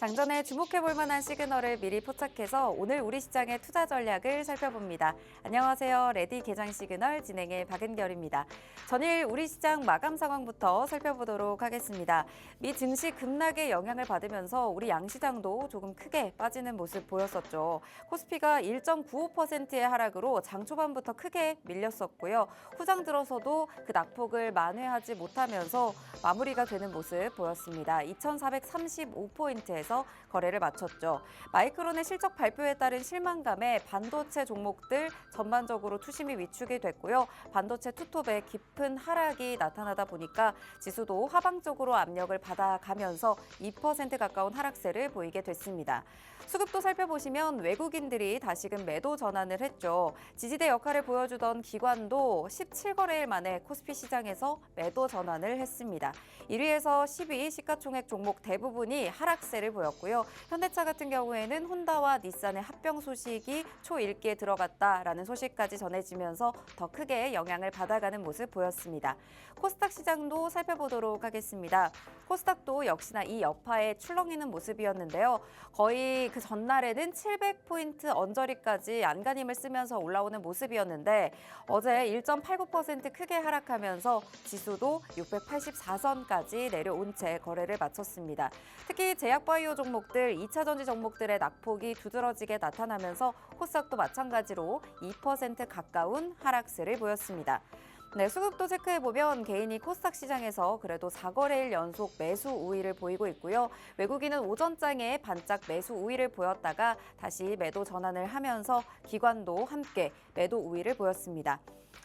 장전에 주목해볼 만한 시그널을 미리 포착해서 오늘 우리 시장의 투자 전략을 살펴봅니다. 안녕하세요. 레디 개장 시그널 진행의 박은결입니다. 전일 우리 시장 마감 상황부터 살펴보도록 하겠습니다. 미 증시 급락의 영향을 받으면서 우리 양시장도 조금 크게 빠지는 모습 보였었죠. 코스피가 1.95%의 하락으로 장 초반부터 크게 밀렸었고요. 후장 들어서도 그 낙폭을 만회하지 못하면서 마무리가 되는 모습 보였습니다. 2,435포인트에서 거래를 마쳤죠. 마이크론의 실적 발표에 따른 실망감에 반도체 종목들 전반적으로 투심이 위축이 됐고요. 반도체 투톱에 깊은 하락이 나타나다 보니까 지수도 하방적으로 압력을 받아가면서 2% 가까운 하락세를 보이게 됐습니다. 수급도 살펴보시면 외국인들이 다시금 매도 전환을 했죠. 지지대 역할을 보여주던 기관도 17거래일 만에 코스피 시장에서 매도 전환을 했습니다. 1위에서 10위 시가총액 종목 대부분이 하락세를 보였고요. 현대차 같은 경우에는 혼다와 닛산의 합병 소식이 초읽기에 들어갔다라는 소식까지 전해지면서 더 크게 영향을 받아가는 모습 보였습니다. 코스닥 시장도 살펴보도록 하겠습니다. 코스닥도 역시나 이 여파에 출렁이는 모습이었는데요. 거의 그 전날에는 700포인트 언저리까지 안간힘을 쓰면서 올라오는 모습이었는데 어제 1.89% 크게 하락하면서 지수도 684선까지 내려온 채 거래를 마쳤습니다. 특히 제약바이오 종목들, 2차 전지 종목들의 낙폭이 두드러지게 나타나면서 코스닥도 마찬가지로 2% 가까운 하락세를 보였습니다. 네, 수급도 체크해보면 개인이 코스닥 시장에서 그래도 4거래일 연속 매수 우위를 보이고 있고요. 외국인은 오전장에 반짝 매수 우위를 보였다가 다시 매도 전환을 하면서 기관도 함께 매도 우위를 보였습니다.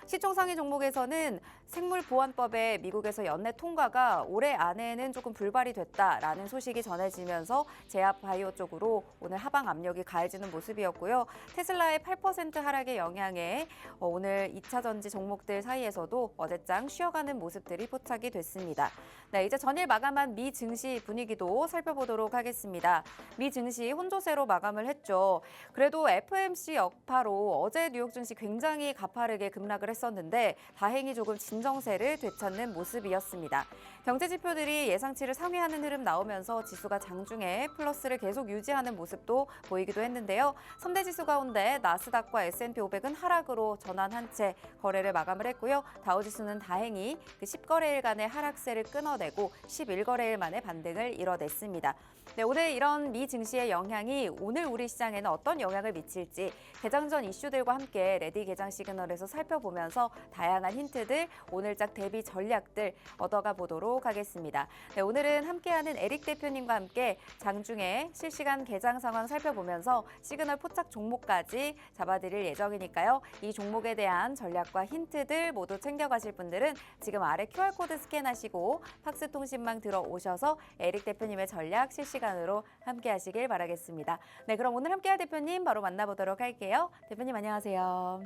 시총 상위 종목에서는 생물보안법의 미국에서 연내 통과가 올해 안에는 조금 불발이 됐다라는 소식이 전해지면서 제약바이오 쪽으로 오늘 하방 압력이 가해지는 모습이었고요. 테슬라의 8% 하락의 영향에 오늘 2차 전지 종목들 사이에서도 어제장 쉬어가는 모습들이 포착이 됐습니다. 네, 이제 전일 마감한 미 증시 분위기도 살펴보도록 하겠습니다. 미 증시 혼조세로 마감을 했죠. 그래도 FMC 여파로 어제 뉴욕 증시 굉장히 가파르게 급락을 했었는데 다행히 조금 진정세를 되찾는 모습이었습니다. 경제 지표들이 예상치를 상회하는 흐름 나오면서 지수가 장중에 플러스를 계속 유지하는 모습도 보이기도 했는데요. 3대 지수 가운데 나스닥과 S&P 500은 하락으로 전환한 채 거래를 마감을 했고요. 다우지수는 다행히 그 10거래일간의 하락세를 끊어내고 11거래일 만에 반등을 이뤄냈습니다. 네, 오늘 이런 미 증시의 영향이 오늘 우리 시장에는 어떤 영향을 미칠지 개장 전 이슈들과 함께 레디 개장 시그널에서 살펴보면서 다양한 힌트들, 오늘작 대비 전략들 얻어가 보도록 하겠습니다. 네, 오늘은 함께하는 에릭 대표님과 함께 장중에 실시간 개장 상황 살펴보면서 시그널 포착 종목까지 잡아드릴 예정이니까요. 이 종목에 대한 전략과 힌트들 모두 챙겨가실 분들은 지금 아래 QR코드 스캔하시고 팍스통신망 들어오셔서 에릭 대표님의 전략 실시간으로 함께하시길 바라겠습니다. 네, 그럼 오늘 함께할 대표님 바로 만나보도록 할게요. 대표님 안녕하세요.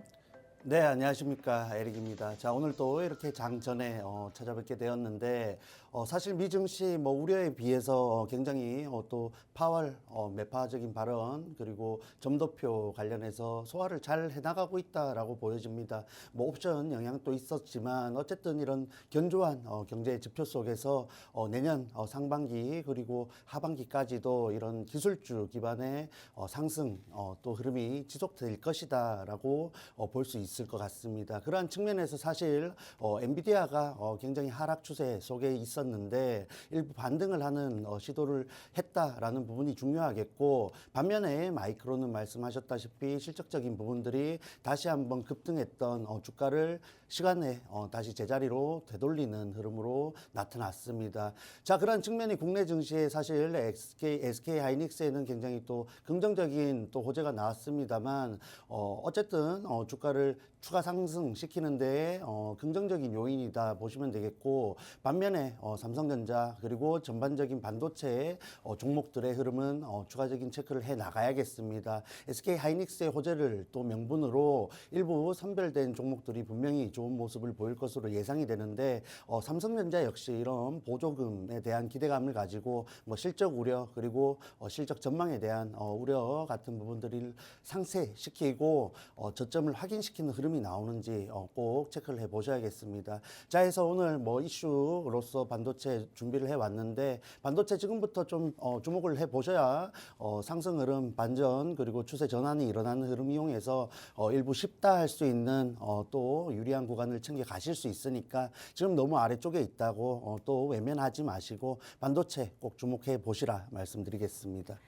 네, 안녕하십니까. 에릭입니다. 자, 오늘 또 이렇게 장전에 찾아뵙게 되었는데, 사실 미증시 우려에 비해서 굉장히 또 파월 매파적인 발언, 그리고 점도표 관련해서 소화를 잘 해나가고 있다라고 보여집니다. 옵션 영향도 있었지만, 어쨌든 이런 견조한 경제 지표 속에서 내년 상반기, 그리고 하반기까지도 이런 기술주 기반의 상승 또 흐름이 지속될 것이다라고 볼 수 있을 것 같습니다. 그러한 측면에서 사실 엔비디아가 굉장히 하락 추세 속에 있었는데 일부 반등을 하는 시도를 했다라는 부분이 중요하겠고, 반면에 마이크론은 말씀하셨다시피 실적적인 부분들이 다시 한번 급등했던 주가를 시간에 다시 제자리로 되돌리는 흐름으로 나타났습니다. 자, 그런 측면이 국내 증시에 사실 SK 하이닉스에는 굉장히 또 긍정적인 또 호재가 나왔습니다만, 어쨌든 주가를 추가 상승시키는 데에 긍정적인 요인이다 보시면 되겠고, 반면에 삼성전자 그리고 전반적인 반도체 종목들의 흐름은 추가적인 체크를 해 나가야겠습니다. SK 하이닉스의 호재를 또 명분으로 일부 선별된 종목들이 분명히 좋은 모습을 보일 것으로 예상이 되는데, 삼성전자 역시 이런 보조금에 대한 기대감을 가지고 실적 우려 그리고 실적 전망에 대한 우려 같은 부분들을 상쇄시키고 저점을 확인시키는 흐름이 흐름이 나오는지 꼭 체크를 해 보셔야겠습니다. 자, 해서 오늘 뭐 이슈로서 반도체 준비를 해 왔는데 반도체 지금부터 좀 주목을 해 보셔야 상승 흐름 반전 그리고 추세 전환이 일어나는 흐름 이용해서 일부 쉽다 할 수 있는 또 유리한 구간을 챙겨 가실 수 있으니까 지금 너무 아래쪽에 있다고 또 외면하지 마시고 반도체 꼭 주목해 보시라 말씀드리겠습니다.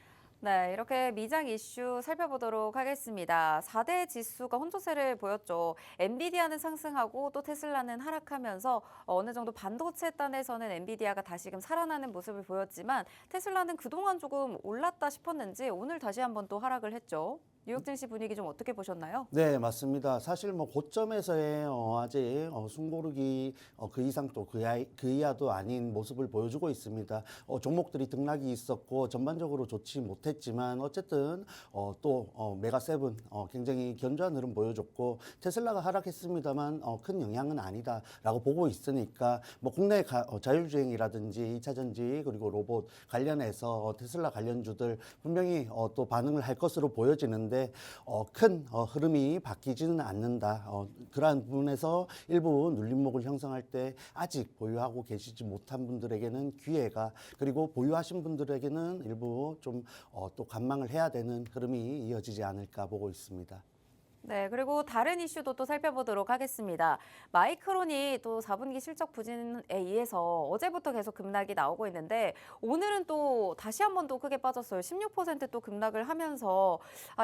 네, 이렇게 미장 이슈 살펴보도록 하겠습니다. 4대 지수가 혼조세를 보였죠. 엔비디아는 상승하고 또 테슬라는 하락하면서 어느 정도 반도체 단에서는 엔비디아가 다시금 살아나는 모습을 보였지만 테슬라는 그동안 조금 올랐다 싶었는지 오늘 다시 한번 또 하락을 했죠. 뉴욕 증시 분위기 좀 어떻게 보셨나요? 네, 맞습니다. 사실 뭐 고점에서의 아직 숨고르기 그 이상 또 그 이하도 아닌 모습을 보여주고 있습니다. 종목들이 등락이 있었고 전반적으로 좋지 못했지만 어쨌든 또 메가세븐 굉장히 견조한 흐름 보여줬고 테슬라가 하락했습니다만 큰 영향은 아니다라고 보고 있으니까 뭐 국내 자율주행이라든지 2차 전지 그리고 로봇 관련해서 테슬라 관련주들 분명히 또 반응을 할 것으로 보여지는데 큰 흐름이 바뀌지는 않는다. 그러한 부분에서 일부 눌림목을 형성할 때 아직 보유하고 계시지 못한 분들에게는 기회가 그리고 보유하신 분들에게는 일부 좀 또 관망을 해야 되는 흐름이 이어지지 않을까 보고 있습니다. 네, 그리고 다른 이슈도 또 살펴보도록 하겠습니다. 마이크론이 또 4분기 실적 부진에 의해서 어제부터 계속 급락이 나오고 있는데 오늘은 또 다시 한 번 또 크게 빠졌어요. 16%또 급락을 하면서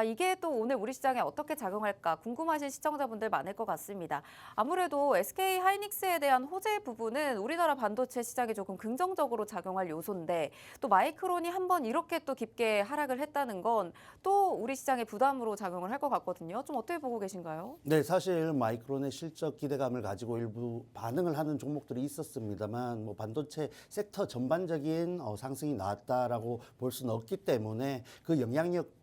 이게 또 오늘 우리 시장에 어떻게 작용할까 궁금하신 시청자분들 많을 것 같습니다. 아무래도 SK 하이닉스에 대한 호재 부분은 우리나라 반도체 시장에 조금 긍정적으로 작용할 요소인데 또 마이크론이 한 번 이렇게 또 깊게 하락을 했다는 건 또 우리 시장에 부담으로 작용을 할 것 같거든요. 좀 어떻게 보고 계신가요? 네, 사실 마이크론의 실적 기대감을 가지고 일부 반응을 하는 종목들이 있었습니다만 뭐 반도체 섹터 전반적인 상승이 나왔다라고 볼 수는 없기 때문에 그 영향력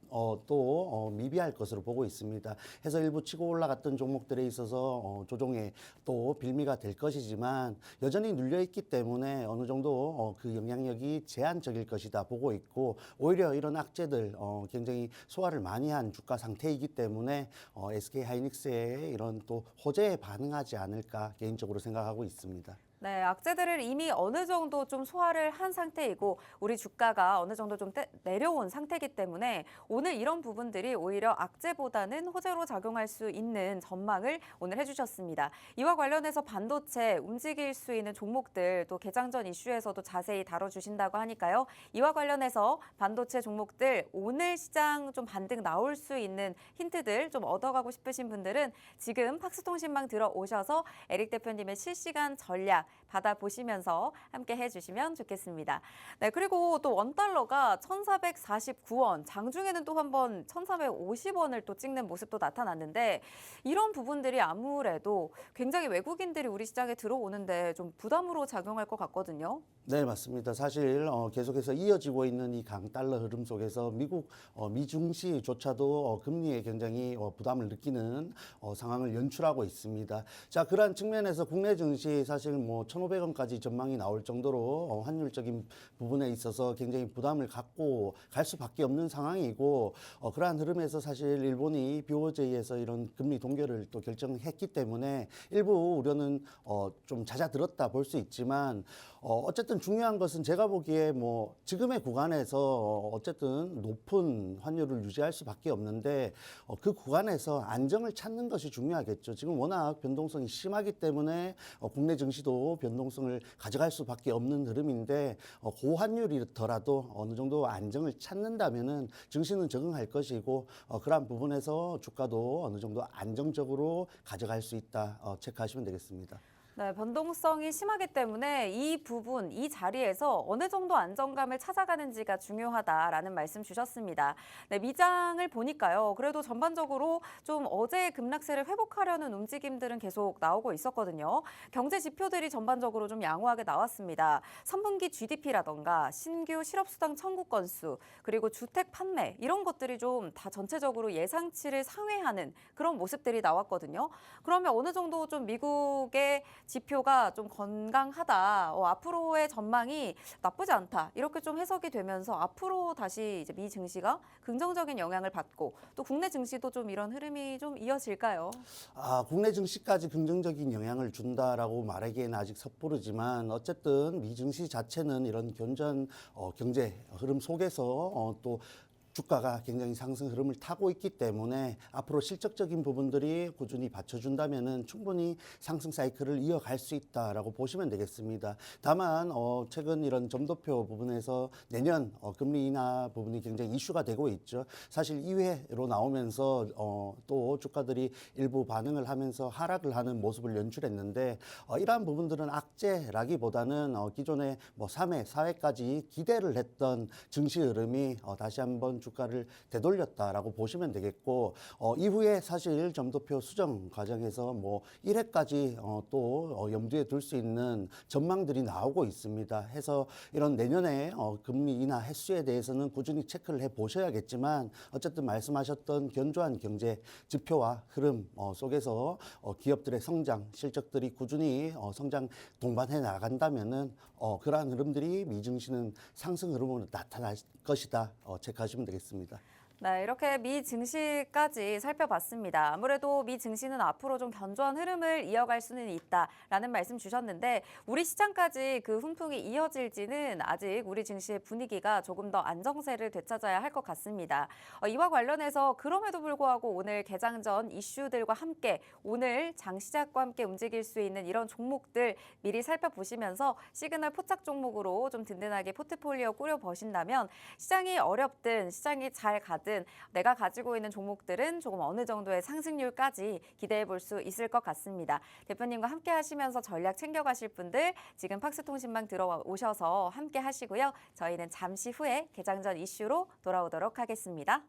또 미비할 것으로 보고 있습니다. 해서 일부 치고 올라갔던 종목들에 있어서 조정에 또 빌미가 될 것이지만 여전히 눌려 있기 때문에 어느 정도 그 영향력이 제한적일 것이다 보고 있고 오히려 이런 악재들 굉장히 소화를 많이 한 주가 상태이기 때문에 SK 하이닉스의 이런 또 호재에 반응하지 않을까 개인적으로 생각하고 있습니다. 네, 악재들을 이미 어느 정도 좀 소화를 한 상태이고 우리 주가가 어느 정도 좀 내려온 상태이기 때문에 오늘 이런 부분들이 오히려 악재보다는 호재로 작용할 수 있는 전망을 오늘 해주셨습니다. 이와 관련해서 반도체 움직일 수 있는 종목들 또 개장 전 이슈에서도 자세히 다뤄주신다고 하니까요. 이와 관련해서 반도체 종목들 오늘 시장 좀 반등 나올 수 있는 힌트들 좀 얻어가고 싶으신 분들은 지금 팍스통신망 들어오셔서 에릭 대표님의 실시간 전략 받아보시면서 함께 해주시면 좋겠습니다. 네, 그리고 또 원달러가 1,449원, 장중에는 또 한번 1,450원을 또 찍는 모습도 나타났는데 이런 부분들이 아무래도 굉장히 외국인들이 우리 시장에 들어오는데 좀 부담으로 작용할 것 같거든요. 네, 맞습니다. 사실 계속해서 이어지고 있는 이 강달러 흐름 속에서 미국 미중시조차도 금리에 굉장히 부담을 느끼는 상황을 연출하고 있습니다. 자, 그러한 측면에서 국내 증시 사실 뭐 1,500원까지 전망이 나올 정도로 환율적인 부분에 있어서 굉장히 부담을 갖고 갈 수밖에 없는 상황이고 그러한 흐름에서 사실 일본이 BOJ에서 이런 금리 동결을 또 결정했기 때문에 일부 우려는 좀 잦아들었다 볼 수 있지만 어쨌든 중요한 것은 제가 보기에 뭐 지금의 구간에서 어쨌든 높은 환율을 유지할 수밖에 없는데 그 구간에서 안정을 찾는 것이 중요하겠죠. 지금 워낙 변동성이 심하기 때문에 국내 증시도 변동성을 가져갈 수밖에 없는 흐름인데 고환율이더라도 어느 정도 안정을 찾는다면은 증시는 적응할 것이고 그러한 부분에서 주가도 어느 정도 안정적으로 가져갈 수 있다 체크하시면 되겠습니다. 네, 변동성이 심하기 때문에 이 부분, 이 자리에서 어느 정도 안정감을 찾아가는지가 중요하다라는 말씀 주셨습니다. 네, 미장을 보니까요. 그래도 전반적으로 좀 어제의 급락세를 회복하려는 움직임들은 계속 나오고 있었거든요. 경제 지표들이 전반적으로 좀 양호하게 나왔습니다. 3분기 GDP라던가 신규 실업수당 청구 건수, 그리고 주택 판매 이런 것들이 좀 다 전체적으로 예상치를 상회하는 그런 모습들이 나왔거든요. 그러면 어느 정도 좀 미국의 지표가 좀 건강하다, 앞으로의 전망이 나쁘지 않다 이렇게 좀 해석이 되면서 앞으로 다시 이제 미 증시가 긍정적인 영향을 받고 또 국내 증시도 좀 이런 흐름이 좀 이어질까요? 국내 증시까지 긍정적인 영향을 준다라고 말하기에는 아직 섣부르지만 어쨌든 미 증시 자체는 이런 견조한 경제 흐름 속에서 또 주가가 굉장히 상승 흐름을 타고 있기 때문에 앞으로 실적적인 부분들이 꾸준히 받쳐준다면은 충분히 상승 사이클을 이어갈 수 있다라고 보시면 되겠습니다. 다만 최근 이런 점도표 부분에서 내년 금리 인하 부분이 굉장히 이슈가 되고 있죠. 사실 2회로 나오면서 또 주가들이 일부 반응을 하면서 하락을 하는 모습을 연출했는데 이러한 부분들은 악재라기보다는 기존에 뭐 3회, 4회까지 기대를 했던 증시 흐름이 다시 한번 주가를 되돌렸다라고 보시면 되겠고 이후에 사실 점도표 수정 과정에서 뭐 1회까지 또 염두에 둘 수 있는 전망들이 나오고 있습니다. 해서 이런 내년에 금리 인하 횟수에 대해서는 꾸준히 체크를 해 보셔야겠지만 어쨌든 말씀하셨던 견조한 경제 지표와 흐름 속에서 기업들의 성장 실적들이 꾸준히 성장 동반해 나간다면은 그러한 흐름들이 미증시는 상승 흐름으로 나타날 것이다. 체크하시면 되겠습니다. 네, 이렇게 미 증시까지 살펴봤습니다. 아무래도 미 증시는 앞으로 좀 견조한 흐름을 이어갈 수는 있다라는 말씀 주셨는데 우리 시장까지 그 훈풍이 이어질지는 아직 우리 증시의 분위기가 조금 더 안정세를 되찾아야 할 것 같습니다. 이와 관련해서 그럼에도 불구하고 오늘 개장 전 이슈들과 함께 오늘 장 시작과 함께 움직일 수 있는 이런 종목들 미리 살펴보시면서 시그널 포착 종목으로 좀 든든하게 포트폴리오 꾸려보신다면 시장이 어렵든 시장이 잘 가든 내가 가지고 있는 종목들은 조금 어느 정도의 상승률까지 기대해 볼 수 있을 것 같습니다. 대표님과 함께 하시면서 전략 챙겨가실 분들 지금 팍스통신망 들어오셔서 함께 하시고요. 저희는 잠시 후에 개장 전 이슈로 돌아오도록 하겠습니다.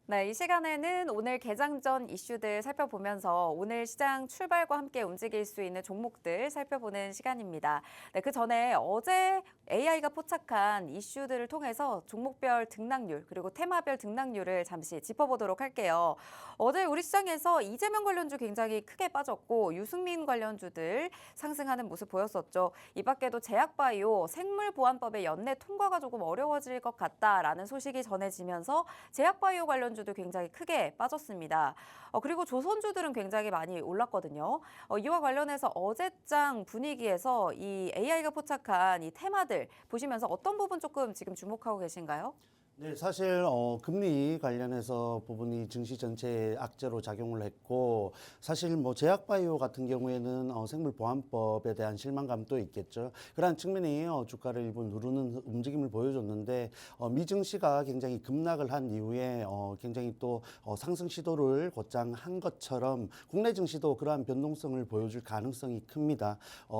네, 이 시간에는 오늘 개장 전 이슈들 살펴보면서 오늘 시장 출발과 함께 움직일 수 있는 종목들 살펴보는 시간입니다. 네, 그 전에 어제 AI가 포착한 이슈들을 통해서 종목별 등락률 그리고 테마별 등락률을 잠시 짚어보도록 할게요. 어제 우리 시장에서 이재명 관련주 굉장히 크게 빠졌고 유승민 관련주들 상승하는 모습 보였었죠. 이 밖에도 제약바이오 생물보안법의 연내 통과가 조금 어려워질 것 같다라는 소식이 전해지면서 제약바이오 관련주도 굉장히 크게 빠졌습니다. 그리고 조선주들은 굉장히 많이 올랐거든요. 이와 관련해서 어제장 분위기에서 이 AI가 포착한 이 테마들 보시면서 어떤 부분 조금 지금 주목하고 계신가요? 네, 사실 금리 관련해서 부분이 증시 전체에 악재로 작용을 했고 사실 뭐 제약바이오 같은 경우에는 생물보안법에 대한 실망감도 있겠죠. 그러한 측면이 주가를 일부 누르는 움직임을 보여줬는데 미증시가 굉장히 급락을 한 이후에 굉장히 또 상승 시도를 곧장 한 것처럼 국내 증시도 그러한 변동성을 보여줄 가능성이 큽니다.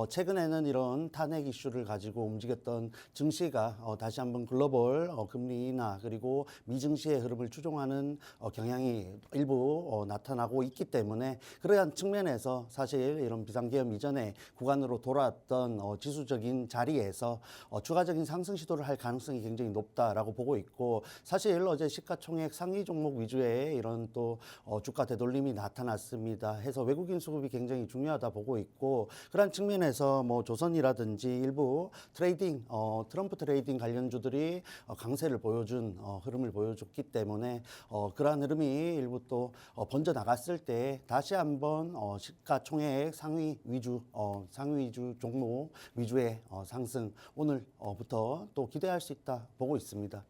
최근에는 이런 탄핵 이슈를 가지고 움직였던 증시가 다시 한번 글로벌 금리 인하 그리고 미증시의 흐름을 추종하는 경향이 일부 나타나고 있기 때문에 그러한 측면에서 사실 이런 비상계엄 이전의 구간으로 돌아왔던 지수적인 자리에서 추가적인 상승 시도를 할 가능성이 굉장히 높다라고 보고 있고 사실 어제 시가총액 상위 종목 위주의 이런 또 주가 되돌림이 나타났습니다. 해서 외국인 수급이 굉장히 중요하다 보고 있고 그러한 측면에서 뭐 조선이라든지 일부 트레이딩 트럼프 트레이딩 관련주들이 강세를 보여준 흐름을 보여줬기 때문에 그러한 흐름이 일부 또 번져 나갔을 때 다시 한번 시가총액 상위 위주 종목 위주의 상승 오늘부터 또 기대할 수 있다 보고 있습니다.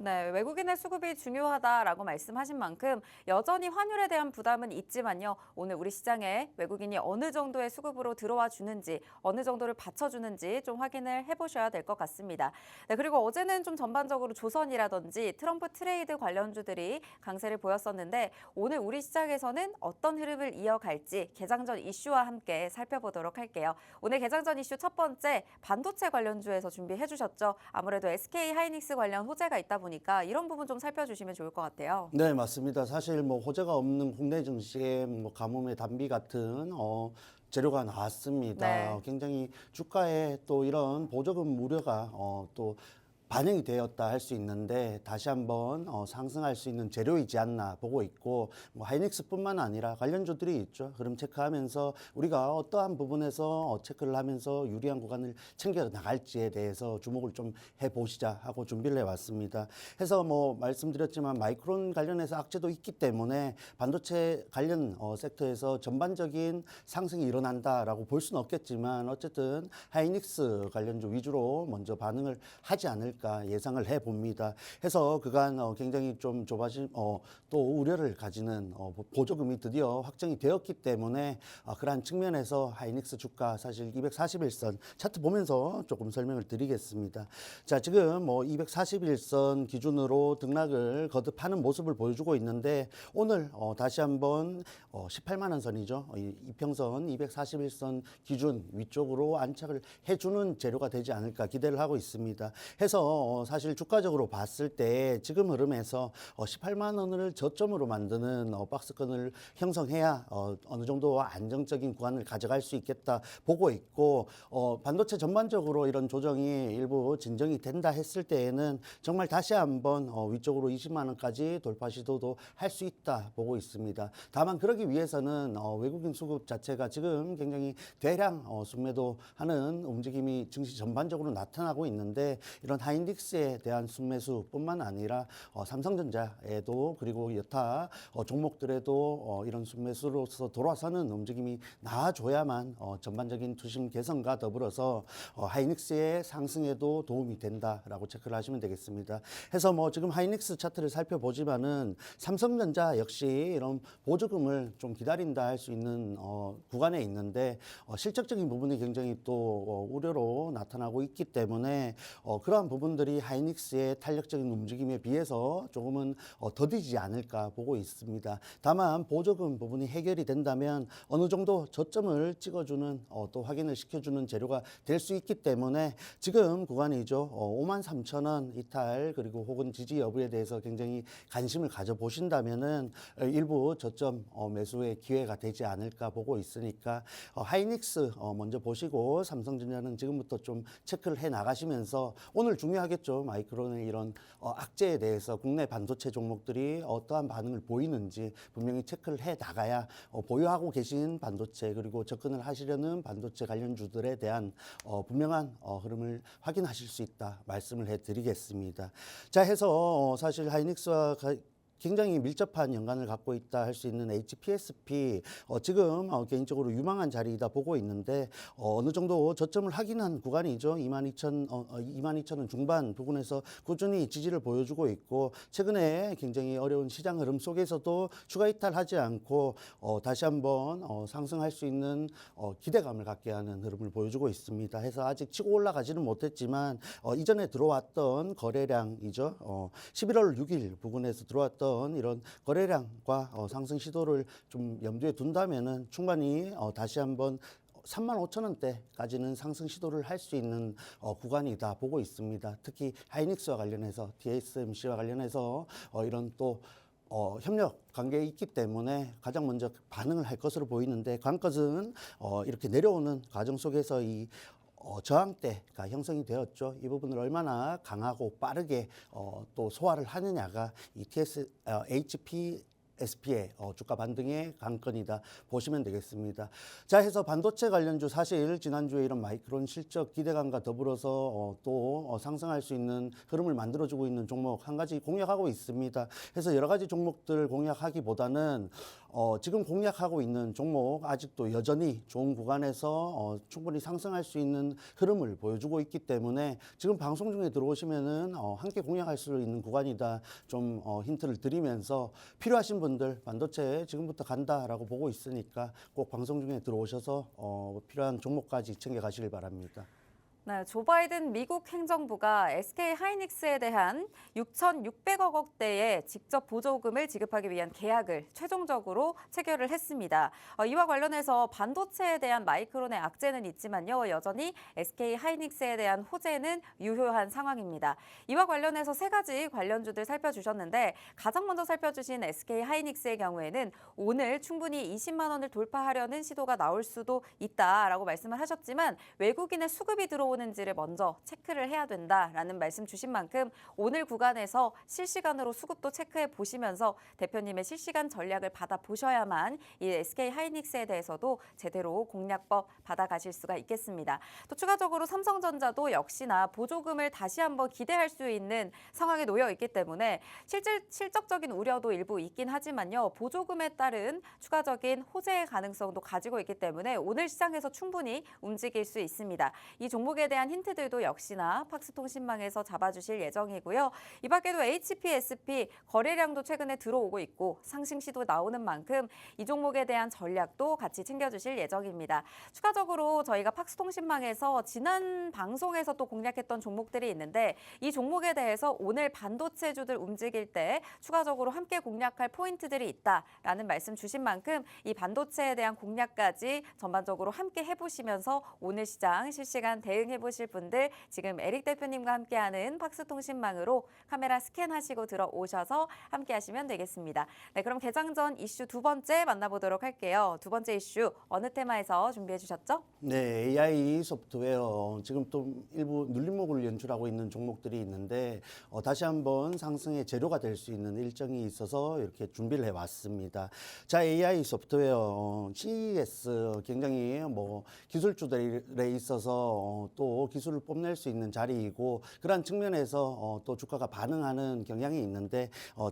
네, 외국인의 수급이 중요하다라고 말씀하신 만큼 여전히 환율에 대한 부담은 있지만요. 오늘 우리 시장에 외국인이 어느 정도의 수급으로 들어와 주는지, 어느 정도를 받쳐주는지 좀 확인을 해보셔야 될 것 같습니다. 네, 그리고 어제는 좀 전반적으로 조선이라든지 트럼프 트레이드 관련주들이 강세를 보였었는데 오늘 우리 시장에서는 어떤 흐름을 이어갈지 개장전 이슈와 함께 살펴보도록 할게요. 오늘 개장전 이슈 첫 번째 반도체 관련주에서 준비해 주셨죠. 아무래도 SK 하이닉스 관련 호재가 있다 보니까 이런 부분 좀 살펴주시면 좋을 것 같아요. 네, 맞습니다. 사실 뭐 호재가 없는 국내 증시에 뭐 가뭄의 단비 같은 재료가 나왔습니다. 네. 굉장히 주가에 또 이런 보조금 우려가 또 반영이 되었다 할 수 있는데 다시 한번 상승할 수 있는 재료이지 않나 보고 있고 뭐 하이닉스뿐만 아니라 관련주들이 있죠. 그럼 체크하면서 우리가 어떠한 부분에서 체크를 하면서 유리한 구간을 챙겨 나갈지에 대해서 주목을 좀 해보시자 하고 준비를 해왔습니다. 해서 뭐 말씀드렸지만 마이크론 관련해서 악재도 있기 때문에 반도체 관련 섹터에서 전반적인 상승이 일어난다라고 볼 수는 없겠지만 어쨌든 하이닉스 관련주 위주로 먼저 반응을 하지 않을까 예상을 해봅니다. 해서 그간 굉장히 좀 좁아진 또 우려를 가지는 보조금이 드디어 확정이 되었기 때문에 그러한 측면에서 하이닉스 주가 사실 241선 차트 보면서 조금 설명을 드리겠습니다. 자, 지금 뭐 241선 기준으로 등락을 거듭하는 모습을 보여주고 있는데 오늘 다시 한번 18만 원 선이죠. 이평선 241선 기준 위쪽으로 안착을 해주는 재료가 되지 않을까 기대를 하고 있습니다. 해서 사실 주가적으로 봤을 때 지금 흐름에서 18만 원을 저점으로 만드는 박스권을 형성해야 어느 정도 안정적인 구간을 가져갈 수 있겠다 보고 있고 반도체 전반적으로 이런 조정이 일부 진정이 된다 했을 때에는 정말 다시 한번 위쪽으로 20만 원까지 돌파 시도도 할 수 있다 보고 있습니다. 다만 그러기 위해서는 외국인 수급 자체가 지금 굉장히 대량 순매도하는 움직임이 증시 전반적으로 나타나고 있는데 이런 하이닉스에 대한 순매수뿐만 아니라 삼성전자에도 그리고 여타 종목들에도 이런 순매수로서 돌아서는 움직임이 나와줘야만 전반적인 투심 개선과 더불어서 하이닉스의 상승에도 도움이 된다라고 체크를 하시면 되겠습니다. 해서 뭐 지금 하이닉스 차트를 살펴보지만은 삼성전자 역시 이런 보조금을 좀 기다린다 할 수 있는 구간에 있는데 실적적인 부분이 굉장히 또 우려로 나타나고 있기 때문에 그러한 부분들이 하이닉스의 탄력적인 움직임에 비해서 조금은 더디지 않을까 보고 있습니다. 다만 보조금 부분이 해결이 된다면 어느 정도 저점을 찍어주는 또 확인을 시켜주는 재료가 될 수 있기 때문에 지금 구간이죠. 53,000원 이탈 그리고 혹은 지지 여부에 대해서 굉장히 관심을 가져보신다면은 일부 저점 매수의 기회가 되지 않을까 보고 있으니까 하이닉스 먼저 보시고 삼성전자는 지금부터 좀 체크를 해 나가시면서 오늘 중요하겠죠. 마이크론의 이런 악재에 대해서 국내 반도체 종목들이 어떠한 반응을 보이는지 분명히 체크를 해 나가야 보유하고 계신 반도체 그리고 접근을 하시려는 반도체 관련주들에 대한 분명한 흐름을 확인하실 수 있다 말씀을 해드리겠습니다. 자, 해서 사실 하이닉스와 굉장히 밀접한 연관을 갖고 있다 할 수 있는 HPSP 지금 개인적으로 유망한 자리이다 보고 있는데 어느 정도 저점을 확인한 구간이죠. 22,000원 중반 부근에서 꾸준히 지지를 보여주고 있고 최근에 굉장히 어려운 시장 흐름 속에서도 추가 이탈하지 않고 다시 한번 상승할 수 있는 기대감을 갖게 하는 흐름을 보여주고 있습니다. 해서 아직 치고 올라가지는 못했지만 이전에 들어왔던 거래량이죠. 11월 6일 부근에서 들어왔던 이런 거래량과 상승 시도를 좀 염두에 둔다면은 충분히 다시 한번 35,000원대까지는 상승 시도를 할 수 있는 구간이다 보고 있습니다. 특히 하이닉스와 관련해서 TSMC와 관련해서 이런 또 협력 관계에 있기 때문에 가장 먼저 반응을 할 것으로 보이는데 관건은 이렇게 내려오는 과정 속에서 이 저항대가 형성이 되었죠. 이 부분을 얼마나 강하고 빠르게 또 소화를 하느냐가 이 HPSP의 주가 반등의 관건이다 보시면 되겠습니다. 자, 해서 반도체 관련주 사실 지난주에 이런 마이크론 실적 기대감과 더불어서 또 상승할 수 있는 흐름을 만들어주고 있는 종목 한 가지 공략하고 있습니다. 그래서 여러 가지 종목들 공략하기보다는 지금 공략하고 있는 종목 아직도 여전히 좋은 구간에서 충분히 상승할 수 있는 흐름을 보여주고 있기 때문에 지금 방송 중에 들어오시면은 함께 공략할 수 있는 구간이다 좀 힌트를 드리면서 필요하신 분들 반도체 지금부터 간다라고 보고 있으니까 꼭 방송 중에 들어오셔서 필요한 종목까지 챙겨 가시길 바랍니다. 네, 조 바이든 미국 행정부가 SK 하이닉스에 대한 6,600억 원대의 직접 보조금을 지급하기 위한 계약을 최종적으로 체결을 했습니다. 이와 관련해서 반도체에 대한 마이크론의 악재는 있지만요, 여전히 SK 하이닉스에 대한 호재는 유효한 상황입니다. 이와 관련해서 세 가지 관련주들 살펴주셨는데 가장 먼저 살펴주신 SK 하이닉스의 경우에는 오늘 충분히 20만 원을 돌파하려는 시도가 나올 수도 있다라고 말씀을 하셨지만 외국인의 수급이 들어오는지를 먼저 체크를 해야 된다라는 말씀 주신 만큼 오늘 구간에서 실시간으로 수급도 체크해 보시면서 대표님의 실시간 전략을 받아 보셔야만 이 SK 하이닉스에 대해서도 제대로 공략법 받아가실 수가 있겠습니다. 또 추가적으로 삼성전자도 역시나 보조금을 다시 한번 기대할 수 있는 상황에 놓여 있기 때문에 실적적인 우려도 일부 있긴 하지만요. 보조금에 따른 추가적인 호재의 가능성도 가지고 있기 때문에 오늘 시장에서 충분히 움직일 수 있습니다. 이 종목에 대한 힌트들도 역시나 팍스통신망에서 잡아주실 예정이고요. 이 밖에도 HPSP 거래량도 최근에 들어오고 있고 상승 시도 나오는 만큼 이 종목에 대한 전략도 같이 챙겨주실 예정입니다. 추가적으로 저희가 팍스통신망에서 지난 방송에서 또 공략했던 종목들이 있는데 이 종목에 대해서 오늘 반도체주들 움직일 때 추가적으로 함께 공략할 포인트들이 있다라는 말씀 주신 만큼 이 반도체에 대한 공략까지 전반적으로 함께 해보시면서 오늘 시장 실시간 대응해 보실 분들 지금 에릭 대표님과 함께하는 팍스통신망으로 카메라 스캔하시고 들어오셔서 함께 하시면 되겠습니다. 네, 그럼 개장 전 이슈 두 번째 만나보도록 할게요. 두 번째 이슈 어느 테마에서 준비해 주셨죠? 네, AI 소프트웨어 지금 또 일부 눌림목을 연출하고 있는 종목들이 있는데 다시 한번 상승의 재료가 될 수 있는 일정이 있어서 이렇게 준비를 해왔습니다. 자, AI 소프트웨어 CES 굉장히 기술주들에 있어서 또 기술을 뽐낼 수 있는 자리이고 그러한 측면에서 또 주가가 반응하는 경향이 있는데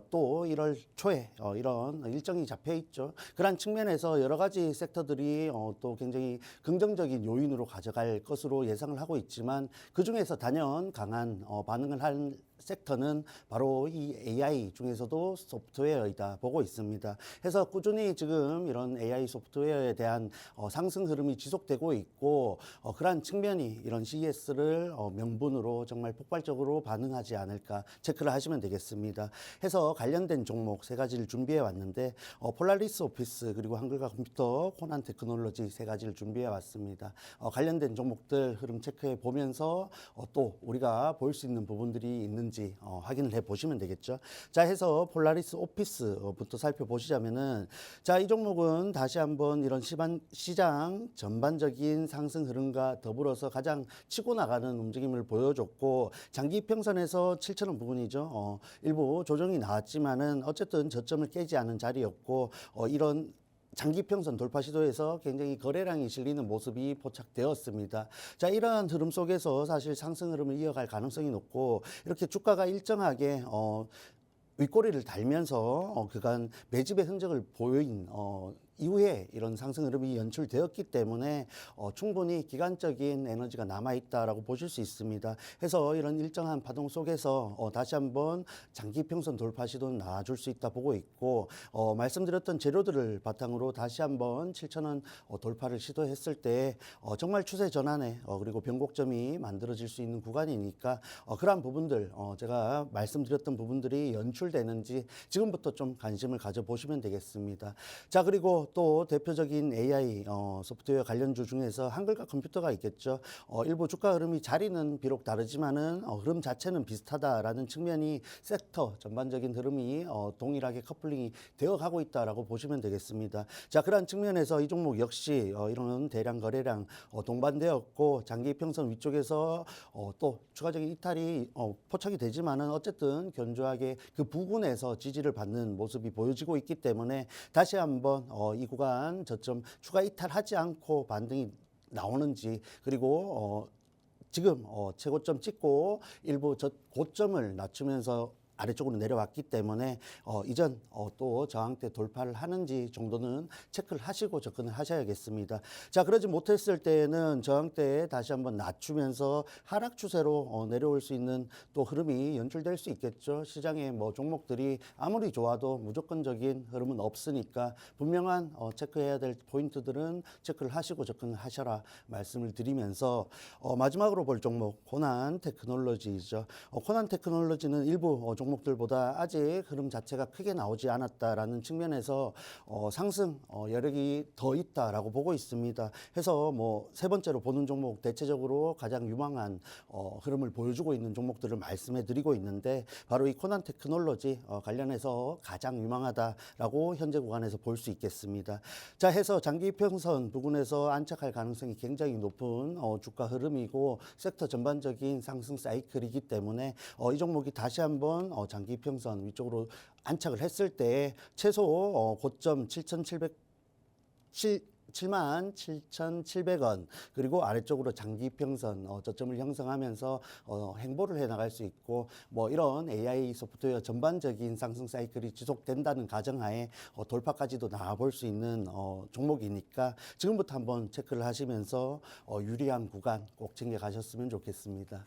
또 1월 초에 이런 일정이 잡혀 있죠. 그러한 측면에서 여러 가지 섹터들이 또 굉장히 긍정적인 요인으로 가져갈 것으로 예상을 하고 있지만 그중에서 단연 강한 반응을 한 섹터는 바로 이 AI 중에서도 소프트웨어이다 보고 있습니다. 해서 꾸준히 지금 이런 AI 소프트웨어에 대한 상승 흐름이 지속되고 있고 그러한 측면이 이런 CES를 명분으로 정말 폭발적으로 반응하지 않을까 체크를 하시면 되겠습니다. 해서 관련된 종목 세 가지를 준비해 왔는데 폴라리스 오피스 그리고 한글과 컴퓨터 코난 테크놀로지 세 가지를 준비해 왔습니다. 관련된 종목들 흐름 체크해 보면서 또 우리가 볼 수 있는 부분들이 있는지 확인을 해 보시면 되겠죠. 자, 해서 폴라리스 오피스부터 살펴보시자면은 자, 이 종목은 다시 한번 이런 시장 전반적인 상승 흐름과 더불어서 가장 치고 나가는 움직임을 보여줬고 장기 이평선에서 7,000원 부분이죠. 일부 조정이 나왔지만은 어쨌든 저점을 깨지 않은 자리였고 이런 장기 평선 돌파 시도에서 굉장히 거래량이 실리는 모습이 포착되었습니다. 자, 이러한 흐름 속에서 사실 상승 흐름을 이어갈 가능성이 높고 이렇게 주가가 일정하게 윗꼬리를 달면서 그간 매집의 흔적을 보인 이후에 이런 상승 흐름이 연출되었기 때문에 충분히 기간적인 에너지가 남아있다라고 보실 수 있습니다. 해서 이런 일정한 파동 속에서 다시 한번 장기 평선 돌파 시도는 나와줄 수 있다 보고 있고 말씀드렸던 재료들을 바탕으로 다시 한번 7,000원 돌파를 시도했을 때 정말 추세 전환에 그리고 변곡점이 만들어질 수 있는 구간이니까 그러한 부분들 제가 말씀드렸던 부분들이 연출되는지 지금부터 좀 관심을 가져보시면 되겠습니다. 자, 그리고 또 대표적인 AI 소프트웨어 관련주 중에서 한글과 컴퓨터가 있겠죠. 일부 주가 흐름이 자리는 비록 다르지만은 흐름 자체는 비슷하다라는 측면이 섹터 전반적인 흐름이 동일하게 커플링이 되어 가고 있다라고 보시면 되겠습니다. 자, 그러한 측면에서 이 종목 역시 이런 대량 거래량 동반되었고 장기 평선 위쪽에서 또 추가적인 이탈이 포착이 되지만은 어쨌든 견조하게 그 부근에서 지지를 받는 모습이 보여지고 있기 때문에 다시 한번 이 구간 저점 추가 이탈하지 않고 반등이 나오는지 그리고 지금 최고점 찍고 일부 고점을 낮추면서 아래쪽으로 내려왔기 때문에 이전 또 저항대 돌파를 하는지 정도는 체크를 하시고 접근을 하셔야겠습니다. 자, 그러지 못했을 때는 저항대에 다시 한번 낮추면서 하락 추세로 내려올 수 있는 또 흐름이 연출될 수 있겠죠. 시장의 뭐 종목들이 아무리 좋아도 무조건적인 흐름은 없으니까 분명한 체크해야 될 포인트들은 체크를 하시고 접근을 하셔라 말씀을 드리면서 마지막으로 볼 종목 코난 테크놀로지죠. 코난 테크놀로지는 일부 종목들보다 아직 흐름 자체가 크게 나오지 않았다라는 측면에서 상승 여력이 더 있다라고 보고 있습니다. 해서 뭐 세 번째로 보는 종목 대체적으로 가장 유망한 흐름을 보여주고 있는 종목들을 말씀해 드리고 있는데 바로 이 코난 테크놀로지 관련해서 가장 유망하다라고 현재 구간에서 볼 수 있겠습니다. 자, 해서 장기 평선 부근에서 안착할 가능성이 굉장히 높은 주가 흐름이고 섹터 전반적인 상승 사이클이기 때문에 이 종목이 다시 한번 장기 평선 위쪽으로 안착을 했을 때 최소 고점 77,700원 그리고 아래쪽으로 장기 평선 저점을 형성하면서 행보를 해 나갈 수 있고 뭐 이런 AI 소프트웨어 전반적인 상승 사이클이 지속된다는 가정하에 돌파까지도 나와볼 수 있는 종목이니까 지금부터 한번 체크를 하시면서 유리한 구간 꼭 챙겨 가셨으면 좋겠습니다.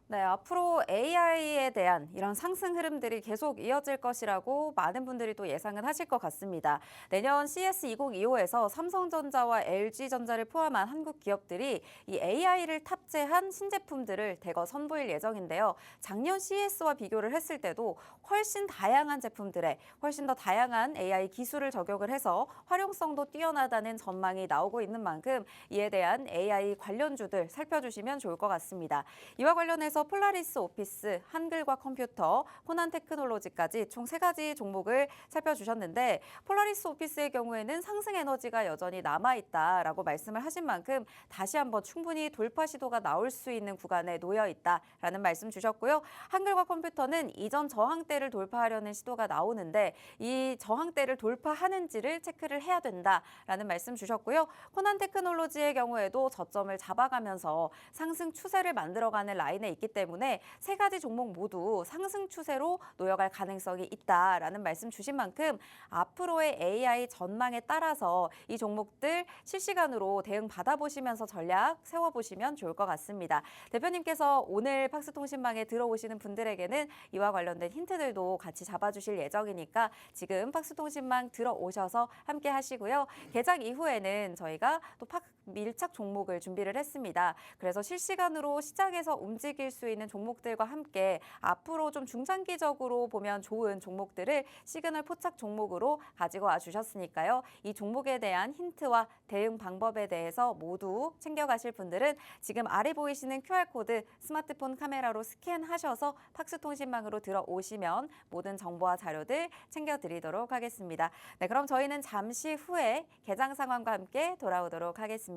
네, 앞으로 AI에 대한 이런 상승 흐름들이 계속 이어질 것이라고 많은 분들이 또 예상은 하실 것 같습니다. 내년 CES 2025에서 삼성전자와 LG전자를 포함한 한국 기업들이 이 AI를 탑재한 신제품들을 대거 선보일 예정인데요. 작년 CES와 비교를 했을 때도 훨씬 다양한 제품들에 훨씬 더 다양한 AI 기술을 적용을 해서 활용성도 뛰어나다는 전망이 나오고 있는 만큼 이에 대한 AI 관련주들 살펴주시면 좋을 것 같습니다. 이와 관련해서 폴라리스 오피스, 한글과 컴퓨터, 코난 테크놀로지까지 총 3가지 종목을 살펴주셨는데 폴라리스 오피스의 경우에는 상승 에너지가 여전히 남아있다라고 말씀을 하신 만큼 다시 한번 충분히 돌파 시도가 나올 수 있는 구간에 놓여 있다라는 말씀 주셨고요. 한글과 컴퓨터는 이전 저항대를 돌파하려는 시도가 나오는데 이 저항대를 돌파하는지를 체크를 해야 된다라는 말씀 주셨고요. 코난 테크놀로지의 경우에도 저점을 잡아가면서 상승 추세를 만들어가는 라인에 있기 때문에 3가지 종목 모두 상승 추세로 놓여갈 가능성이 있다라는 말씀 주신 만큼 앞으로의 AI 전망에 따라서 이 종목들 실시간으로 대응 받아보시면서 전략 세워보시면 좋을 것 같습니다. 대표님께서 오늘 팍스통신망에 들어오시는 분들에게는 이와 관련된 힌트들도 같이 잡아주실 예정이니까 지금 팍스통신망 들어오셔서 함께 하시고요. 개장 이후에는 저희가 또 밀착 종목을 준비를 했습니다. 그래서 실시간으로 시장에서 움직일 수 있는 종목들과 함께 앞으로 좀 중장기적으로 보면 좋은 종목들을 시그널 포착 종목으로 가지고 와 주셨으니까요. 이 종목에 대한 힌트와 대응 방법에 대해서 모두 챙겨가실 분들은 지금 아래 보이시는 QR코드 스마트폰 카메라로 스캔하셔서 팍스통신망으로 들어오시면 모든 정보와 자료들 챙겨드리도록 하겠습니다. 네, 그럼 저희는 잠시 후에 개장 상황과 함께 돌아오도록 하겠습니다.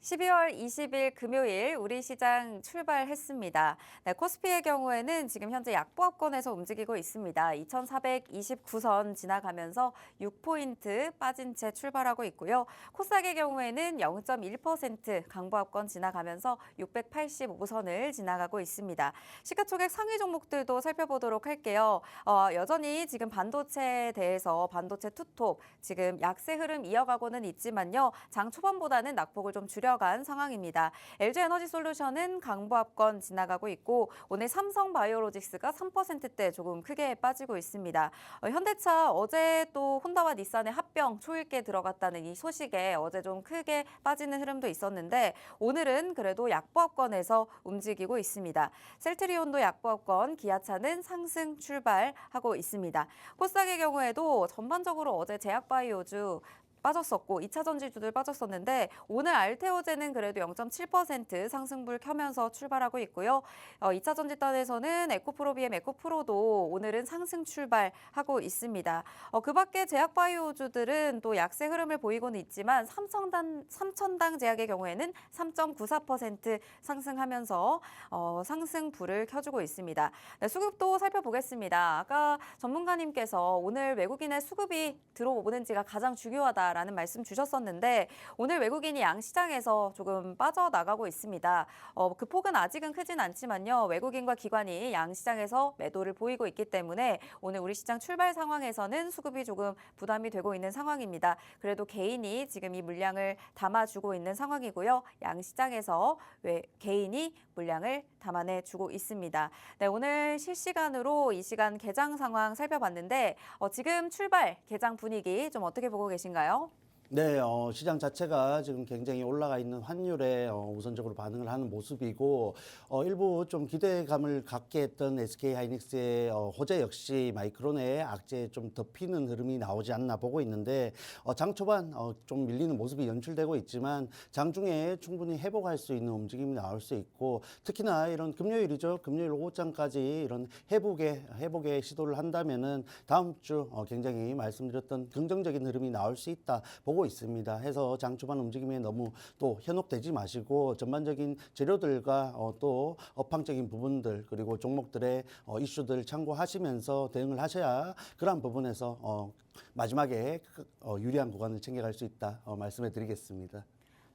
12월 20일 금요일 우리 시장 출발했습니다. 네, 코스피의 경우에는 지금 현재 약보합권에서 움직이고 있습니다. 2429선 지나가면서 6포인트 빠진 채 출발하고 있고요. 코스닥의 경우에는 0.1% 강보합권 지나가면서 685선을 지나가고 있습니다. 시가총액 상위 종목들도 살펴보도록 할게요. 여전히 지금 반도체에 대해서 반도체 투톱 지금 약세 흐름 이어가고는 있지만요. 장 초반보다는 낙폭을 좀 줄여간 상황입니다. LG에너지솔루션은 강보합권 지나가고 있고 오늘 삼성바이오로직스가 3%대 조금 크게 빠지고 있습니다. 현대차 어제 또 혼다와 닛산의 합병 초읽게 들어갔다는 이 소식에 어제 좀 크게 빠지는 흐름도 있었는데 오늘은 그래도 약보합권에서 움직이고 있습니다. 셀트리온도 약보합권, 기아차는 상승 출발하고 있습니다. 코스닥의 경우에도 전반적으로 어제 제약바이오주 빠졌었고 2차 전지주들 빠졌었는데 오늘 알테오제는 그래도 0.7% 상승불 켜면서 출발하고 있고요. 2차 전지단에서는 에코프로비엠 에코프로도 오늘은 상승 출발하고 있습니다. 그 밖에 제약바이오주들은 또 약세 흐름을 보이고는 있지만 삼천당 제약의 경우에는 3.94% 상승하면서 상승불을 켜주고 있습니다. 네, 수급도 살펴보겠습니다. 아까 전문가님께서 오늘 외국인의 수급이 들어오는지가 가장 중요하다 라는 말씀 주셨었는데 오늘 외국인이 양시장에서 조금 빠져나가고 있습니다. 그 폭은 아직은 크진 않지만요. 외국인과 기관이 양시장에서 매도를 보이고 있기 때문에 오늘 우리 시장 출발 상황에서는 수급이 조금 부담이 되고 있는 상황입니다. 그래도 개인이 지금 이 물량을 담아주고 있는 상황이고요. 양시장에서 개인이 물량을 담아내주고 있습니다. 네, 오늘 실시간으로 이 시간 개장 상황 살펴봤는데 지금 출발 개장 분위기 좀 어떻게 보고 계신가요? 네, 시장 자체가 지금 굉장히 올라가 있는 환율에 우선적으로 반응을 하는 모습이고 일부 좀 기대감을 갖게 했던 SK하이닉스의 호재 역시 마이크론의 악재에 좀 덮이는 흐름이 나오지 않나 보고 있는데 장 초반 좀 밀리는 모습이 연출되고 있지만 장 중에 충분히 회복할 수 있는 움직임이 나올 수 있고 특히나 이런 금요일이죠. 금요일 오후장까지 이런 회복의 시도를 한다면은 다음 주 굉장히 말씀드렸던 긍정적인 흐름이 나올 수 있다 보고 있습니다. 해서 장 초반 움직임에 너무 또 현혹되지 마시고 전반적인 재료들과 또 업황적인 부분들 그리고 종목들의 이슈들 참고하시면서 대응을 하셔야 그러한 부분에서 마지막에 유리한 구간을 챙겨갈 수 있다 말씀해 드리겠습니다.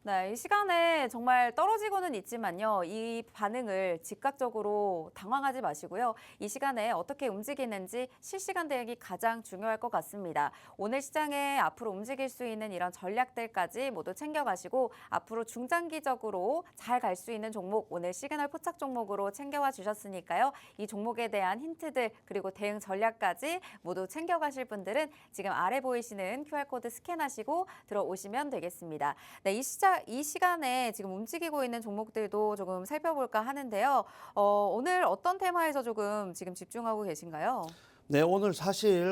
네, 이 시간에 정말 떨어지고는 있지만요. 이 반응을 즉각적으로 당황하지 마시고요. 이 시간에 어떻게 움직이는지 실시간 대응이 가장 중요할 것 같습니다. 오늘 시장에 앞으로 움직일 수 있는 이런 전략들까지 모두 챙겨가시고 앞으로 중장기적으로 잘 갈 수 있는 종목 오늘 시그널 포착 종목으로 챙겨와 주셨으니까요. 이 종목에 대한 힌트들 그리고 대응 전략까지 모두 챙겨가실 분들은 지금 아래 보이시는 QR코드 스캔하시고 들어오시면 되겠습니다. 네, 이 시간에 지금 움직이고 있는 종목들도 조금 살펴볼까 하는데요. 오늘 어떤 테마에서 조금 지금 집중하고 계신가요? 네, 오늘 사실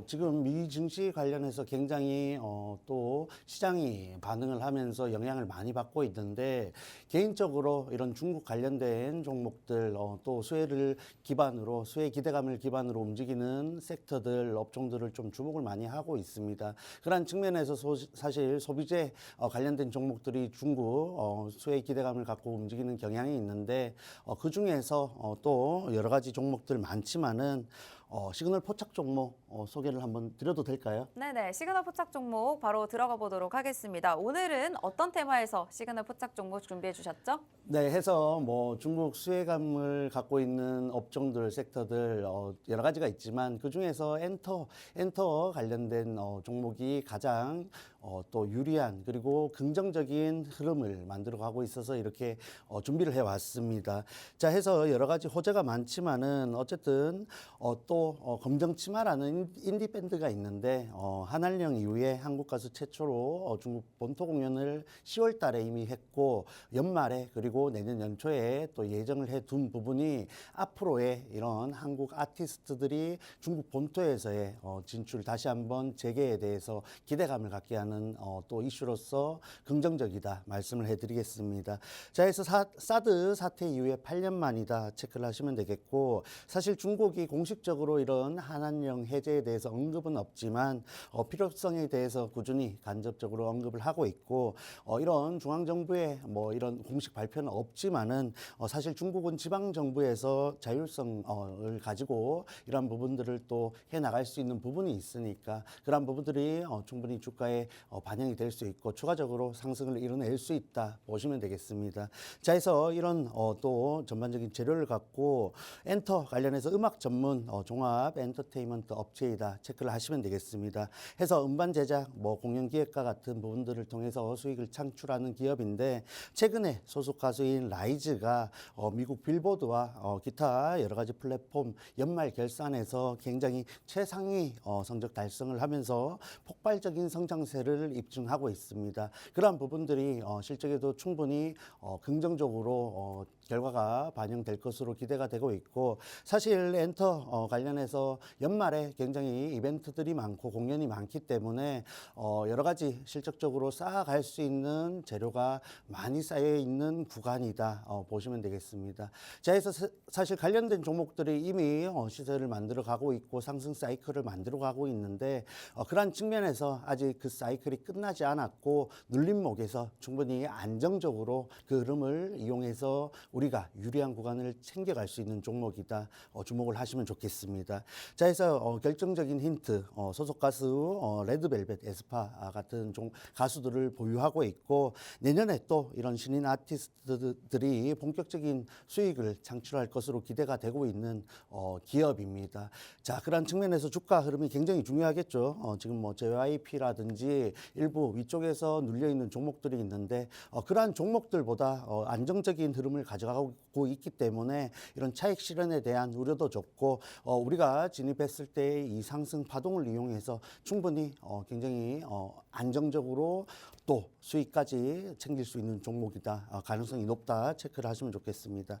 지금 미 증시 관련해서 굉장히 또 시장이 반응을 하면서 영향을 많이 받고 있는데 개인적으로 이런 중국 관련된 종목들 또 수혜 기대감을 기반으로 움직이는 섹터들, 업종들을 좀 주목을 많이 하고 있습니다. 그런 측면에서 사실 소비재 관련된 종목들이 중국 수혜 기대감을 갖고 움직이는 경향이 있는데 그 중에서 또 여러 가지 종목들 많지만은 시그널 포착 종목 소개를 한번 드려도 될까요? 네네, 시그널 포착 종목 바로 들어가 보도록 하겠습니다. 오늘은 어떤 테마에서 시그널 포착 종목 준비해 주셨죠? 네, 해서 중국 수혜감을 갖고 있는 업종들, 섹터들 여러 가지가 있지만 그 중에서 엔터 관련된 종목이 가장 또 유리한 그리고 긍정적인 흐름을 만들어 가고 있어서 이렇게 준비를 해왔습니다. 자, 해서 여러 가지 호재가 많지만은 어쨌든 또 검정치마라는 인디 밴드가 있는데 한알령 이후에 한국 가수 최초로 중국 본토 공연을 10월 달에 이미 했고 연말에 그리고 내년 연초에 또 예정을 해둔 부분이 앞으로의 이런 한국 아티스트들이 중국 본토에서의 진출 다시 한번 재개에 대해서 기대감을 갖게 하는 또 이슈로서 긍정적이다 말씀을 해드리겠습니다. 자, 그래서 사드 사태 이후에 8년 만이다 체크를 하시면 되겠고 사실 중국이 공식적으로 직접적으로 이런 한한령 해제에 대해서 언급은 없지만 필요성에 대해서 꾸준히 간접적으로 언급을 하고 있고 이런 중앙정부의 뭐 이런 공식 발표는 없지만은 사실 중국은 지방정부에서 자율성을 가지고 이러한 부분들을 또 해나갈 수 있는 부분이 있으니까 그러한 부분들이 충분히 주가에 반영이 될 수 있고 추가적으로 상승을 이뤄낼 수 있다 보시면 되겠습니다. 자, 해서 이런 또 전반적인 재료를 갖고 엔터 관련해서 음악 전문 종합 엔터테인먼트 업체이다 체크를 하시면 되겠습니다. 해서 음반 제작, 뭐 공연 기획과 같은 부분들을 통해서 수익을 창출하는 기업인데 최근에 소속 가수인 라이즈가 미국 빌보드와 기타 여러 가지 플랫폼 연말 결산에서 굉장히 최상위 성적 달성을 하면서 폭발적인 성장세를 입증하고 있습니다. 그러한 부분들이 실적에도 충분히 긍정적으로 결과가 반영될 것으로 기대가 되고 있고 사실 엔터 관련해서 연말에 굉장히 이벤트들이 많고 공연이 많기 때문에 여러 가지 실적적으로 쌓아갈 수 있는 재료가 많이 쌓여 있는 구간이다 보시면 되겠습니다. 자, 그래서 사실 관련된 종목들이 이미 시세를 만들어 가고 있고 상승 사이클을 만들어 가고 있는데 그러한 측면에서 아직 그 사이클이 끝나지 않았고 눌림목에서 충분히 안정적으로 그 흐름을 이용해서 우리가 유리한 구간을 챙겨갈 수 있는 종목이다 주목을 하시면 좋겠습니다. 자, 그래서 결정적인 힌트 소속 가수 레드벨벳, 에스파 같은 가수들을 보유하고 있고 내년에 또 이런 신인 아티스트들이 본격적인 수익을 창출할 것으로 기대가 되고 있는 기업입니다. 자, 그런 측면에서 주가 흐름이 굉장히 중요하겠죠. 지금 뭐 JYP라든지 일부 위쪽에서 눌려 있는 종목들이 있는데 그러한 종목들보다 안정적인 흐름을 가져가고 있기 때문에 이런 차익 실현에 대한 우려도 적고 우리가 진입했을 때 이 상승 파동을 이용해서 충분히 굉장히 안정적으로 또 수익까지 챙길 수 있는 종목이다. 가능성이 높다 체크를 하시면 좋겠습니다.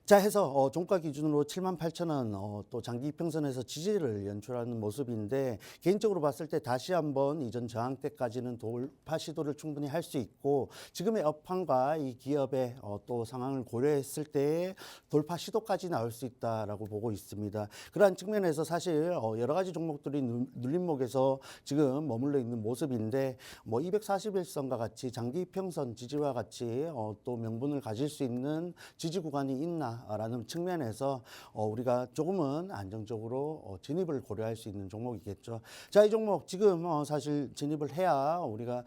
자, 해서 종가 기준으로 78,000원 또 장기 이평선에서 지지를 연출하는 모습인데 개인적으로 봤을 때 다시 한번 이전 저항대까지는 돌파 시도를 충분히 할 수 있고 지금의 업황과 이 기업의 또 상황을 고려했을 때 돌파 시도까지 나올 수 있다라고 보고 있습니다. 그러한 측면에서 사실 여러 가지 종목들이 눌림목에서 지금 머물러 있는 모습인데 뭐 241선과 같이 장기 이평선 지지와 같이 또 명분을 가질 수 있는 지지 구간이 있나 라는 측면에서 우리가 조금은 안정적으로 진입을 고려할 수 있는 종목이겠죠. 자, 이 종목 지금 사실 진입을 해야 우리가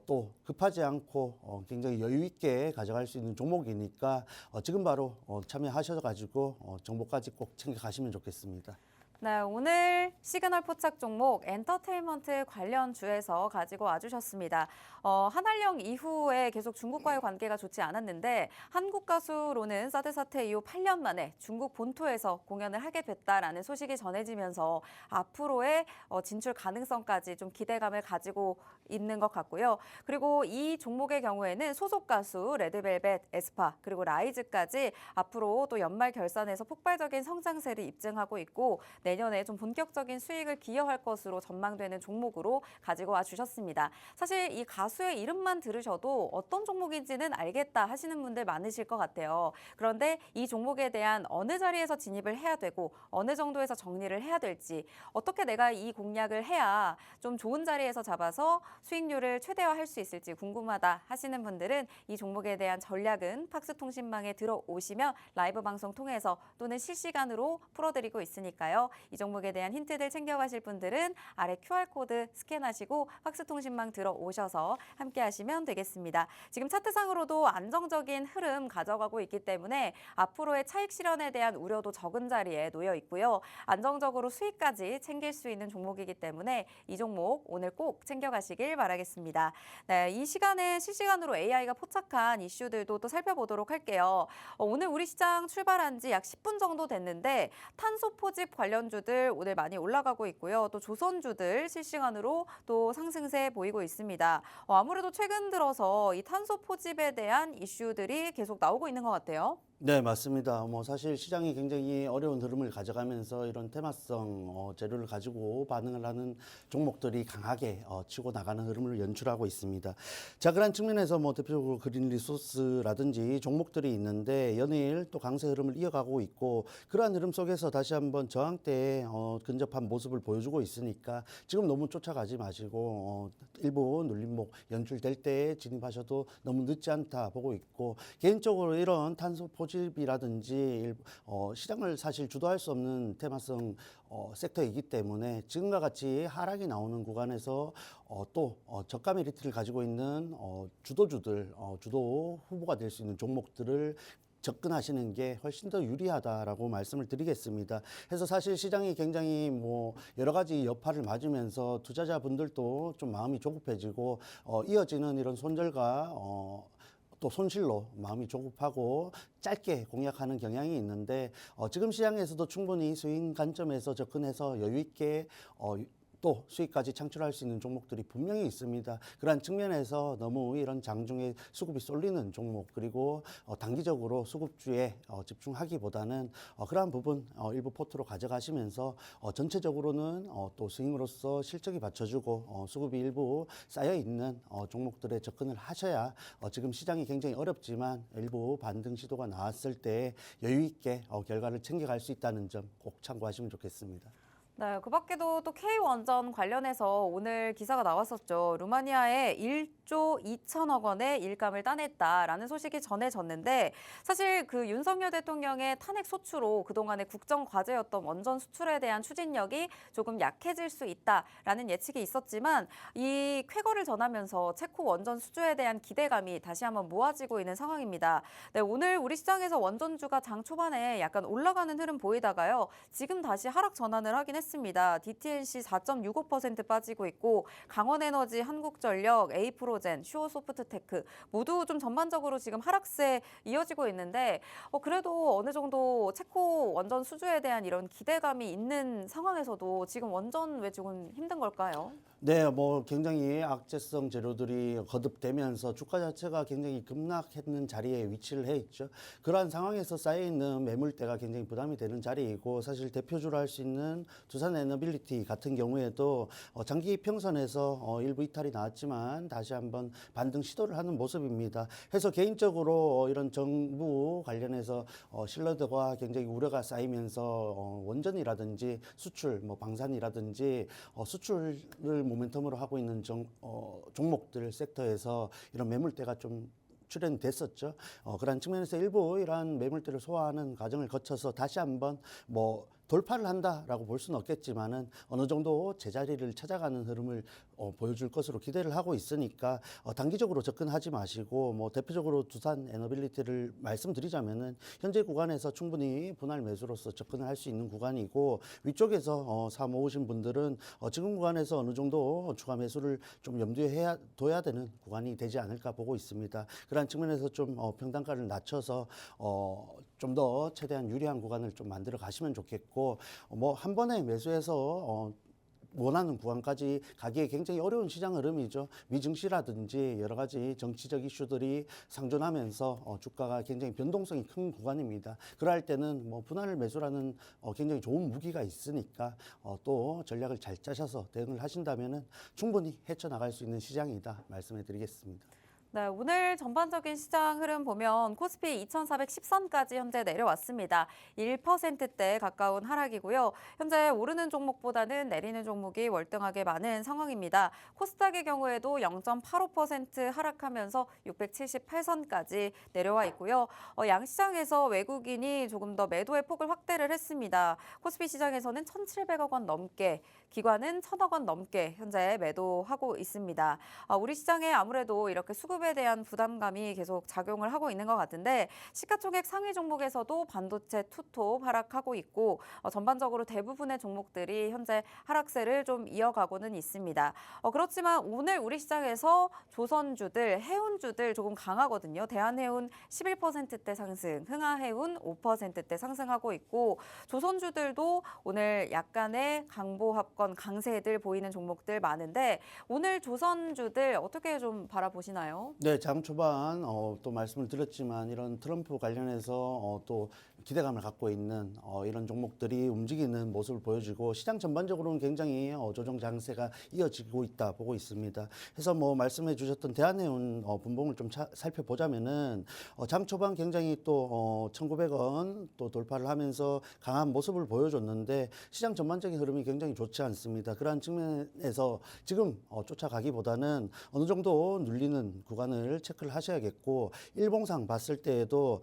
또 급하지 않고 굉장히 여유 있게 가져갈 수 있는 종목이니까 지금 바로 참여하셔가지고 정보까지 꼭 챙겨가시면 좋겠습니다. 네, 오늘 시그널 포착 종목 엔터테인먼트 관련주에서 가지고 와주셨습니다. 한한령 이후에 계속 중국과의 관계가 좋지 않았는데 한국 가수로는 사드 사태 이후 8년 만에 중국 본토에서 공연을 하게 됐다라는 소식이 전해지면서 앞으로의 진출 가능성까지 좀 기대감을 가지고 있는 것 같고요. 그리고 이 종목의 경우에는 소속 가수 레드벨벳, 에스파 그리고 라이즈까지 앞으로 또 연말 결산에서 폭발적인 성장세를 입증하고 있고 내년에 좀 본격적인 수익을 기여할 것으로 전망되는 종목으로 가지고 와 주셨습니다. 사실 이 가수의 이름만 들으셔도 어떤 종목인지는 알겠다 하시는 분들 많으실 것 같아요. 그런데 이 종목에 대한 어느 자리에서 진입을 해야 되고 어느 정도에서 정리를 해야 될지 어떻게 내가 이 공략을 해야 좀 좋은 자리에서 잡아서 수익률을 최대화할 수 있을지 궁금하다 하시는 분들은 이 종목에 대한 전략은 팍스통신망에 들어오시면 라이브 방송 통해서 또는 실시간으로 풀어드리고 있으니까요. 이 종목에 대한 힌트들 챙겨가실 분들은 아래 QR코드 스캔하시고 팍스통신망 들어오셔서 함께 하시면 되겠습니다. 지금 차트상으로도 안정적인 흐름 가져가고 있기 때문에 앞으로의 차익 실현에 대한 우려도 적은 자리에 놓여 있고요. 안정적으로 수익까지 챙길 수 있는 종목이기 때문에 이 종목 오늘 꼭 챙겨가시길 바라겠습니다. 네, 이 시간에 실시간으로 AI가 포착한 이슈들도 또 살펴보도록 할게요. 오늘 우리 시장 출발한 지 약 10분 정도 됐는데 탄소 포집 관련주들 오늘 많이 올라가고 있고요. 또 조선주들 실시간으로 또 상승세 보이고 있습니다. 아무래도 최근 들어서 이 탄소 포집에 대한 이슈들이 계속 나오고 있는 것 같아요. 네, 맞습니다. 뭐 사실 시장이 굉장히 어려운 흐름을 가져가면서 이런 테마성 재료를 가지고 반응을 하는 종목들이 강하게 치고 나가는 흐름을 연출하고 있습니다. 자, 그런 측면에서 뭐 대표적으로 그린 리소스라든지 종목들이 있는데 연일 또 강세 흐름을 이어가고 있고 그러한 흐름 속에서 다시 한번 저항대에 근접한 모습을 보여주고 있으니까 지금 너무 쫓아가지 마시고 일부 눌림목 연출될 때에 진입하셔도 너무 늦지 않다 보고 있고 개인적으로 이런 탄소 포집이라든지 시장을 사실 주도할 수 없는 테마성 섹터이기 때문에 지금과 같이 하락이 나오는 구간에서 또 저가 메리트를 가지고 있는 주도주들, 주도 후보가 될 수 있는 종목들을 접근하시는 게 훨씬 더 유리하다라고 말씀을 드리겠습니다. 그래서 사실 시장이 굉장히 뭐 여러 가지 여파를 맞으면서 투자자분들도 좀 마음이 조급해지고 이어지는 이런 손절과 또 손실로 마음이 조급하고 짧게 공략하는 경향이 있는데 지금 시장에서도 충분히 스윙 관점에서 접근해서 여유 있게 또 수익까지 창출할 수 있는 종목들이 분명히 있습니다. 그러한 측면에서 너무 이런 장중에 수급이 쏠리는 종목 그리고 단기적으로 수급주에 집중하기보다는 그러한 부분 일부 포트로 가져가시면서 전체적으로는 또 스윙으로서 실적이 받쳐주고 수급이 일부 쌓여 있는 종목들에 접근을 하셔야 지금 시장이 굉장히 어렵지만 일부 반등 시도가 나왔을 때 여유 있게 결과를 챙겨갈 수 있다는 점 꼭 참고하시면 좋겠습니다. 네, 그 밖에도 또 K원전 관련해서 오늘 기사가 나왔었죠. 루마니아에 1조 2천억 원의 일감을 따냈다라는 소식이 전해졌는데 사실 그 윤석열 대통령의 탄핵 소추로 그동안의 국정 과제였던 원전 수출에 대한 추진력이 조금 약해질 수 있다라는 예측이 있었지만 이 쾌거를 전하면서 체코 원전 수주에 대한 기대감이 다시 한번 모아지고 있는 상황입니다. 네, 오늘 우리 시장에서 원전주가 장 초반에 약간 올라가는 흐름 보이다가요. 지금 다시 하락 전환을 하긴 했습니다. DTNC 4.65% 빠지고 있고 강원에너지, 한국전력, A프로젠, 슈어소프트테크 모두 좀 전반적으로 지금 하락세 이어지고 있는데 그래도 어느 정도 체코 원전 수주에 대한 이런 기대감이 있는 상황에서도 지금 원전 왜 조금 힘든 걸까요? 네, 뭐 굉장히 악재성 재료들이 거듭되면서 주가 자체가 굉장히 급락했는 자리에 위치를 해 있죠. 그러한 상황에서 쌓여 있는 매물대가 굉장히 부담이 되는 자리이고 사실 대표주로 할 수 있는 두산 에너빌리티 같은 경우에도 장기 평선에서 일부 이탈이 나왔지만 다시 한번 반등 시도를 하는 모습입니다. 그래서 개인적으로 이런 정부 관련해서 신뢰도가 굉장히 우려가 쌓이면서 원전이라든지 수출, 뭐 방산이라든지 수출을 모멘텀으로 하고 있는 종목들 섹터에서 이런 매물대가 좀 출현됐었죠. 그런 측면에서 일부 이러한 매물대를 소화하는 과정을 거쳐서 다시 한번 뭐 돌파를 한다라고 볼 수는 없겠지만은 어느 정도 제자리를 찾아가는 흐름을 보여줄 것으로 기대를 하고 있으니까 단기적으로 접근하지 마시고 뭐 대표적으로 두산 에너빌리티를 말씀드리자면은 현재 구간에서 충분히 분할 매수로서 접근을 할 수 있는 구간이고 위쪽에서 사 모으신 분들은 지금 구간에서 어느 정도 추가 매수를 좀 염두에 둬야 되는 구간이 되지 않을까 보고 있습니다. 그런 측면에서 좀 평단가를 낮춰서 좀 더 최대한 유리한 구간을 좀 만들어 가시면 좋겠고 뭐 한 번에 매수해서 원하는 구간까지 가기에 굉장히 어려운 시장 흐름이죠. 미증시라든지 여러 가지 정치적 이슈들이 상존하면서 주가가 굉장히 변동성이 큰 구간입니다. 그럴 때는 뭐 분할 매수라는 굉장히 좋은 무기가 있으니까 또 전략을 잘 짜셔서 대응을 하신다면은 충분히 헤쳐나갈 수 있는 시장이다 말씀해 드리겠습니다. 네, 오늘 전반적인 시장 흐름 보면 코스피 2410선까지 현재 내려왔습니다. 1%대 가까운 하락이고요. 현재 오르는 종목보다는 내리는 종목이 월등하게 많은 상황입니다. 코스닥의 경우에도 0.85% 하락하면서 678선까지 내려와 있고요. 양시장에서 외국인이 조금 더 매도의 폭을 확대를 했습니다. 코스피 시장에서는 1,700억 원 넘게, 기관은 1,000억 원 넘게 현재 매도하고 있습니다. 우리 시장에 아무래도 이렇게 수급에 대한 부담감이 계속 작용을 하고 있는 것 같은데 시가총액 상위 종목에서도 반도체 투톱 하락하고 있고 전반적으로 대부분의 종목들이 현재 하락세를 좀 이어가고는 있습니다. 그렇지만 오늘 우리 시장에서 조선주들, 해운주들 조금 강하거든요. 대한해운 11%대 상승, 흥하해운 5%대 상승하고 있고 조선주들도 오늘 약간의 강보합 무조건 강세들 보이는 종목들 많은데 오늘 조선주들 어떻게 좀 바라보시나요? 네, 장 초반 또 말씀을 드렸지만 이런 트럼프 관련해서 또 기대감을 갖고 있는 이런 종목들이 움직이는 모습을 보여주고 시장 전반적으로는 굉장히 조정 장세가 이어지고 있다 보고 있습니다. 그래서 뭐 말씀해 주셨던 대한해운 분봉을 좀 살펴보자면은 장 초반 굉장히 또 1,900원 또 돌파를 하면서 강한 모습을 보여줬는데 시장 전반적인 흐름이 굉장히 좋지 않습니다. 그러한 측면에서 지금 쫓아가기보다는 어느 정도 눌리는 구간을 체크를 하셔야겠고 일봉상 봤을 때에도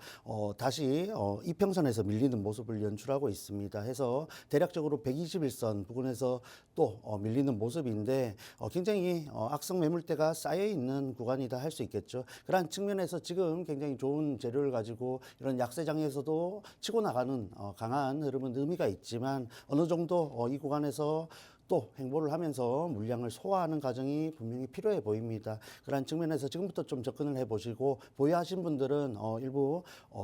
다시 이평선에서 밀리는 모습을 연출하고 있습니다. 해서 대략적으로 121선 부근에서 또 밀리는 모습인데 굉장히 악성 매물대가 쌓여 있는 구간이다 할 수 있겠죠. 그러한 측면에서 지금 굉장히 좋은 재료를 가지고 이런 약세장에서도 치고 나가는 강한 흐름은 의미가 있지만 어느 정도 이 구간에서 또 행보를 하면서 물량을 소화하는 과정이 분명히 필요해 보입니다. 그런 측면에서 지금부터 좀 접근을 해보시고 보유하신 분들은 일부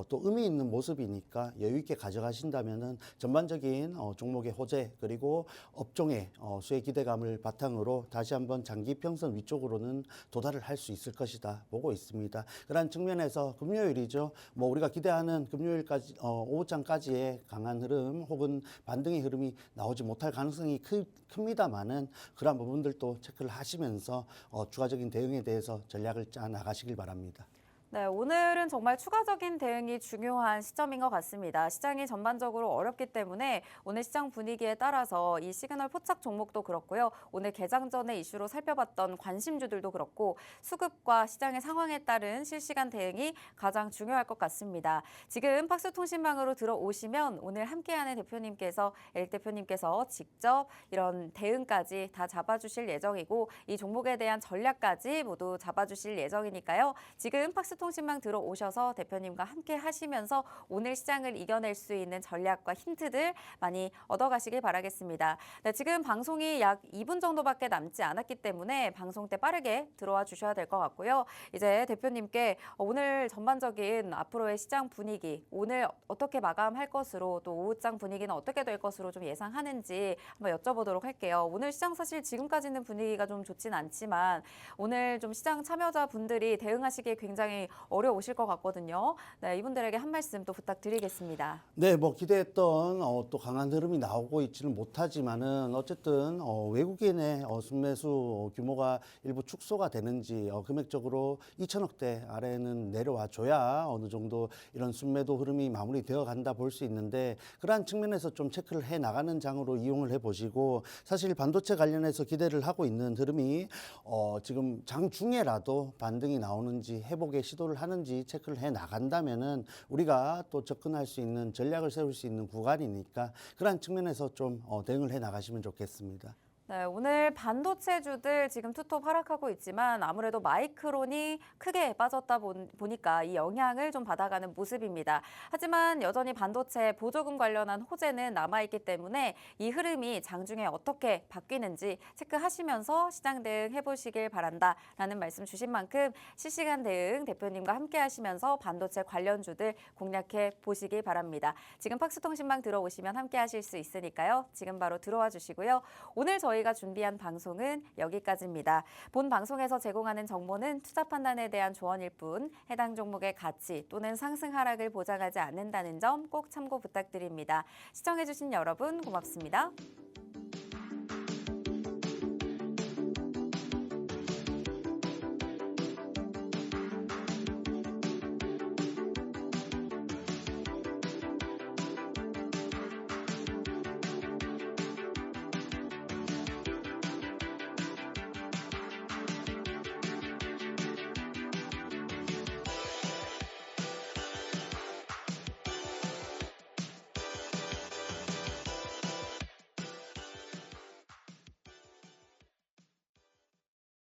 또 의미 있는 모습이니까 여유 있게 가져가신다면은 전반적인 종목의 호재 그리고 업종의 수혜 기대감을 바탕으로 다시 한번 장기 평선 위쪽으로는 도달을 할 수 있을 것이다 보고 있습니다. 그런 측면에서 금요일이죠. 뭐 우리가 기대하는 금요일까지 오후장까지의 강한 흐름 혹은 반등의 흐름이 나오지 못할 가능성이 큽니다만은 그러한 부분들도 체크를 하시면서 추가적인 대응에 대해서 전략을 짜 나가시길 바랍니다. 네, 오늘은 정말 추가적인 대응이 중요한 시점인 것 같습니다. 시장이 전반적으로 어렵기 때문에 오늘 시장 분위기에 따라서 이 시그널 포착 종목도 그렇고요. 오늘 개장 전에 이슈로 살펴봤던 관심주들도 그렇고 수급과 시장의 상황에 따른 실시간 대응이 가장 중요할 것 같습니다. 지금 팍스통신망으로 들어오시면 오늘 함께하는 대표님께서 에릭 대표님께서 직접 이런 대응까지 다 잡아주실 예정이고 이 종목에 대한 전략까지 모두 잡아주실 예정이니까요. 지금 팍스통신망 들어오셔서 대표님과 함께 하시면서 오늘 시장을 이겨낼 수 있는 전략과 힌트들 많이 얻어가시길 바라겠습니다. 네, 지금 방송이 약 2분 정도밖에 남지 않았기 때문에 방송 때 빠르게 들어와 주셔야 될 것 같고요. 이제 대표님께 오늘 전반적인 앞으로의 시장 분위기, 오늘 어떻게 마감할 것으로 또 오후장 분위기는 어떻게 될 것으로 좀 예상하는지 한번 여쭤보도록 할게요. 오늘 시장 사실 지금까지는 분위기가 좀 좋진 않지만 오늘 좀 시장 참여자분들이 대응하시기에 굉장히 어려우실 것 같거든요. 네, 이분들에게 한 말씀 또 부탁드리겠습니다. 네, 뭐 기대했던 또 강한 흐름이 나오고 있지는 못하지만은 어쨌든 외국인의 순매수 규모가 일부 축소가 되는지 금액적으로 2천억대 아래는 내려와 줘야 어느 정도 이런 순매도 흐름이 마무리되어 간다 볼 수 있는데 그러한 측면에서 좀 체크를 해 나가는 장으로 이용을 해 보시고 사실 반도체 관련해서 기대를 하고 있는 흐름이 지금 장 중에라도 반등이 나오는지 회복의 시도를 하는지 체크를 해 나간다면은 우리가 또 접근할 수 있는 전략을 세울 수 있는 구간이니까 그런 측면에서 좀 대응을 해 나가시면 좋겠습니다. 네, 오늘 반도체주들 지금 투톱 하락하고 있지만 아무래도 마이크론이 크게 빠졌다 보니까 이 영향을 좀 받아가는 모습입니다. 하지만 여전히 반도체 보조금 관련한 호재는 남아있기 때문에 이 흐름이 장중에 어떻게 바뀌는지 체크하시면서 시장 대응 해보시길 바란다라는 말씀 주신 만큼 실시간 대응 대표님과 함께 하시면서 반도체 관련주들 공략해 보시길 바랍니다. 지금 팍스통신망 들어오시면 함께 하실 수 있으니까요. 지금 바로 들어와 주시고요. 오늘 저희가 준비한 방송은 여기까지입니다. 본 방송에서 제공하는 정보는 투자 판단에 대한 조언일 뿐 해당 종목의 가치 또는 상승 하락을 보장하지 않는다는 점 꼭 참고 부탁드립니다. 시청해주신 여러분 고맙습니다.